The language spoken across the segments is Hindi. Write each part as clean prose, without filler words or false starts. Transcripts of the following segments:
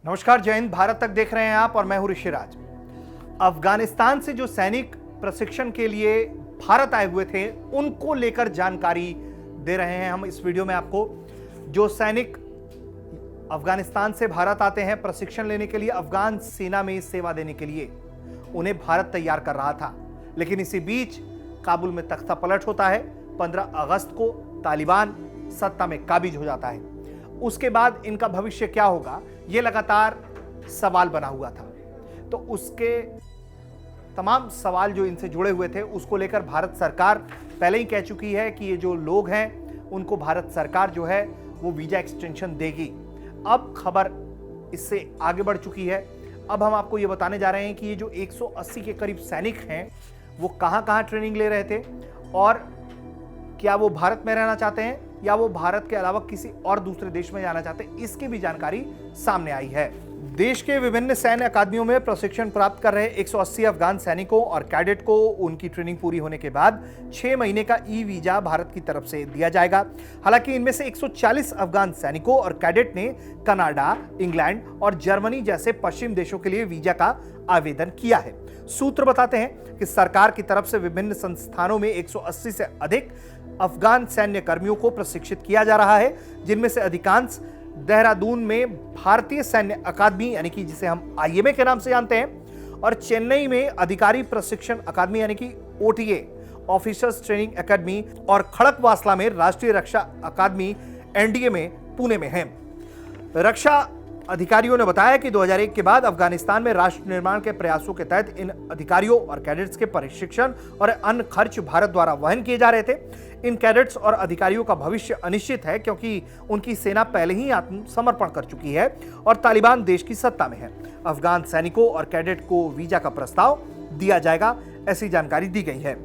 नमस्कार, जय हिंद। भारत तक देख रहे हैं आप और मैं हूं ऋषिराज। अफगानिस्तान से जो सैनिक प्रशिक्षण के लिए भारत आए हुए थे उनको लेकर जानकारी दे रहे हैं हम इस वीडियो में आपको। जो सैनिक अफगानिस्तान से भारत आते हैं प्रशिक्षण लेने के लिए, अफगान सेना में सेवा देने के लिए, उन्हें भारत तैयार कर रहा था। लेकिन इसी बीच काबुल में तख्ता पलट होता है। 15 अगस्त को तालिबान सत्ता में काबिज हो जाता है। उसके बाद इनका भविष्य क्या होगा, यह लगातार सवाल बना हुआ था। तो उसके तमाम सवाल जो इनसे जुड़े हुए थे उसको लेकर भारत सरकार पहले ही कह चुकी है कि ये जो लोग हैं उनको भारत सरकार जो है वो वीजा एक्सटेंशन देगी। अब खबर इससे आगे बढ़ चुकी है। अब हम आपको ये बताने जा रहे हैं कि ये जो 180 के करीब सैनिक हैं वो कहां-कहां ट्रेनिंग ले रहे थे और क्या वो भारत में रहना चाहते हैं या वो भारत के अलावा किसी और दूसरे देश में जाना चाहते हैं, इसकी भी जानकारी सामने आई है। देश के विभिन्न सैन्य अकादमियों में प्रशिक्षण प्राप्त कर रहे 180 अफगान सैनिकों और कैडेट को उनकी ट्रेनिंग पूरी होने के बाद 6 महीने का ई वीजा भारत की तरफ से दिया जाएगा। हालांकि इनमें से 140 अफगान सैनिकों और कैडेट ने कनाडा, इंग्लैंड और जर्मनी जैसे पश्चिम देशों के लिए वीजा का आवेदन किया है। सूत्र बताते हैं कि सरकार की तरफ से विभिन्न संस्थानों में 180 से अधिक अफगान सैन्य कर्मियों को प्रशिक्षित किया जा रहा है, जिनमें से अधिकांश देहरादून में भारतीय सैन्य अकादमी यानी कि जिसे हम आईएमए के नाम से जानते हैं, और चेन्नई में अधिकारी प्रशिक्षण अकादमी यानी कि ओटीए ऑफिसर्स ट्रेनिंग एकेडमी, और खड़कवासला में राष्ट्रीय रक्षा अकादमी एनडीए में पुणे में है। रक्षा अधिकारियों ने बताया कि 2001 के बाद अफगानिस्तान में राष्ट्र निर्माण के प्रयासों के तहत इन अधिकारियों और कैडेट्स के प्रशिक्षण और अन्य खर्च भारत द्वारा वहन किए जा रहे थे। इन कैडेट्स और अधिकारियों का भविष्य अनिश्चित है क्योंकि उनकी सेना पहले ही आत्मसमर्पण कर चुकी है और तालिबान देश की सत्ता में है। अफगान सैनिकों और कैडेट को वीजा का प्रस्ताव दिया जाएगा, ऐसी जानकारी दी गई है।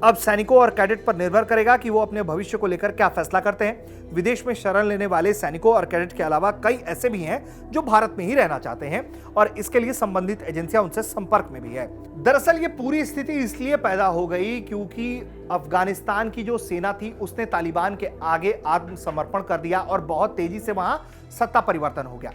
अब सैनिकों और कैडेट पर निर्भर करेगा कि वो अपने भविष्य को लेकर क्या फैसला करते हैं। विदेश में शरण लेने वाले सैनिकों और कैडेट के अलावा कई ऐसे भी हैं जो भारत में ही रहना चाहते हैं और इसके लिए संबंधित एजेंसियां उनसे संपर्क में भी है। दरअसल ये पूरी स्थिति इसलिए पैदा हो गई क्योंकि अफगानिस्तान की जो सेना थी उसने तालिबान के आगे आत्मसमर्पण कर दिया और बहुत तेजी से वहां सत्ता परिवर्तन हो गया।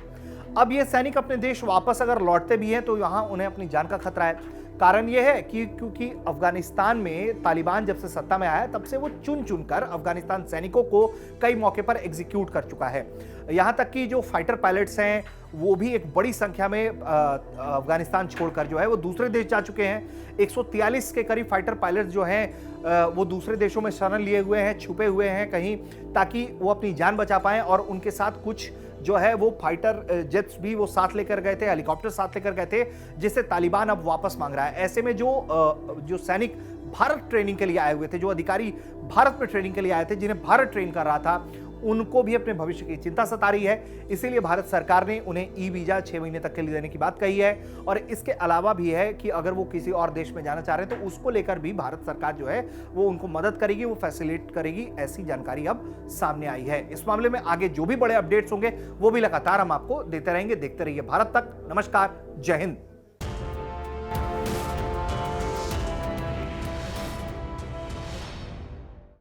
अब ये सैनिक अपने देश वापस अगर लौटते भी हैं तो यहां उन्हें अपनी जान का खतरा है। कारण यह है कि क्योंकि अफगानिस्तान में तालिबान जब से सत्ता में आया तब से वो चुन चुनकर अफगानिस्तान सैनिकों को कई मौके पर एग्जीक्यूट कर चुका है। यहां तक कि जो फाइटर पायलट्स हैं वो भी एक बड़ी संख्या में अफगानिस्तान छोड़कर जो है वो दूसरे देश जा चुके हैं। 143 के करीब फाइटर पायलट्स जो हैं वो दूसरे देशों में शरण लिए हुए हैं, छुपे हुए हैं कहीं, ताकि वो अपनी जान बचा पाएं। और उनके साथ कुछ जो है वो फाइटर जेट्स भी वो साथ लेकर गए थे, हेलीकॉप्टर साथ लेकर गए थे, जिसे तालिबान अब वापस मांग रहा है। ऐसे में जो सैनिक भारत ट्रेनिंग के लिए आए हुए थे, जो अधिकारी भारत में ट्रेनिंग के लिए आए थे, जिन्हें भारत ट्रेन कर रहा था, उनको भी अपने भविष्य की चिंता सता रही है। इसीलिए भारत सरकार ने उन्हें ई वीजा 6 महीने तक के लिए देने की बात कही है। और इसके अलावा भी है कि अगर वो किसी और देश में जाना चाह रहे हैं तो उसको लेकर भी भारत सरकार जो है वो उनको मदद करेगी, वो फैसिलिटेट करेगी, ऐसी जानकारी अब सामने आई है। इस मामले में आगे जो भी बड़े अपडेट्स होंगे वो भी लगातार हम आपको देते रहेंगे। देखते रहिए भारत तक। नमस्कार, जय हिंद।